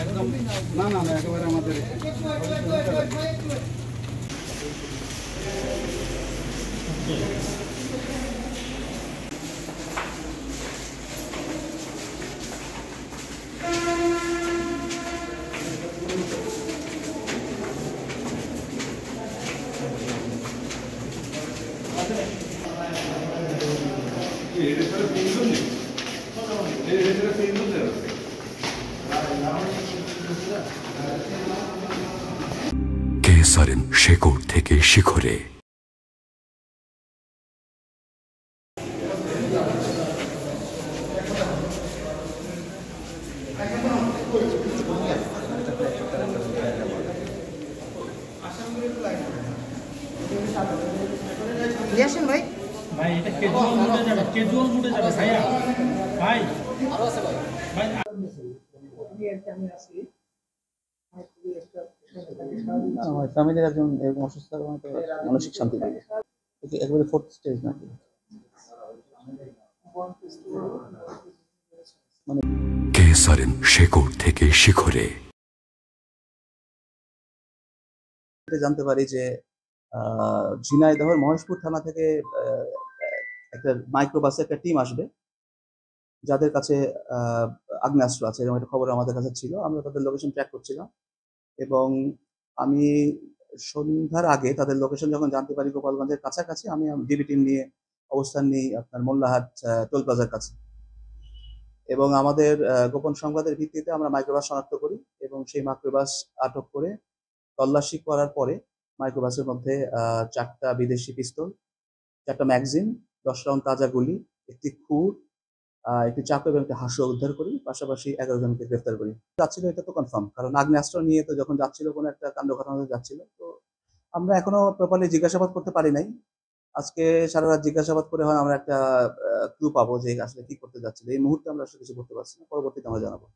একদম না না না একেবারে আমাদের কেসারেন শেকড় থেকে শিখরে। লিয়াসেন ভাই ভাই এটা কেজুয়াল মোডে যাবে, কেজুয়াল মোডে যাবে ভাইয়া। ভাই আরো আছে ভাই। ভাই আমার ফ্যামিলির একজন এরকম অসুস্থ মানসিক শান্তি দেবে একেবারে ফোর্থ স্টেজ নাকি কেসারেন শেকড় থেকে শিখরে। জানতে পারি যে ঝিনাইদহের মহেশপুর থানা থেকে একটা মাইক্রোবাসে একটা টিম আসবে যাদের কাছে আগ্নেয়াস্ত্র আছে, এরকম একটা খবর আমাদের কাছে ছিল। আমরা তাদের লোকেশন ট্র্যাক করছিলাম এবং আমি সন্ধ্যার আগে তাদের লোকেশন যখন জানতে পারি গোপালগঞ্জের কাছাকাছি, আমি ডিবি টিম নিয়ে অবস্থান নিই আপনার মোল্লাহাট টোল প্লাজার কাছে এবং আমাদের গোপন সংবাদের ভিত্তিতে আমরা মাইক্রোবাস শনাক্ত করি এবং সেই মাইক্রোবাস আটক করে তল্লাশি করার পরে মাইক্রোবাসের মধ্যে 4টা বিদেশি পিস্তল, 4টা ম্যাগাজিন, 10 রাউন্ড তাজা গুলি, একটি খুর, একটি চাকু এবং একটি হাসু উদ্ধার করি। পাশাপাশি 11 জনকে গ্রেফতার করি। যাচ্ছিল এটা তো কনফার্ম, কারণ আগ্নেয়াস্ত্র নিয়ে তো যখন যাচ্ছিল কোনো একটা কাণ্ড ঘটনা যাচ্ছিল, তো আমরা এখনো প্রপারলি জিজ্ঞাসাবাদ করতে পারি নাই। আজকে সারা রাত জিজ্ঞাসাবাদ করে হয় আমরা একটা ক্লু পাবো যে আসলে কি করতে যাচ্ছিল। এই মুহূর্তে আমরা আসলে কিছু করতে পারছি না, পরবর্তীতে আমরা জানাবো।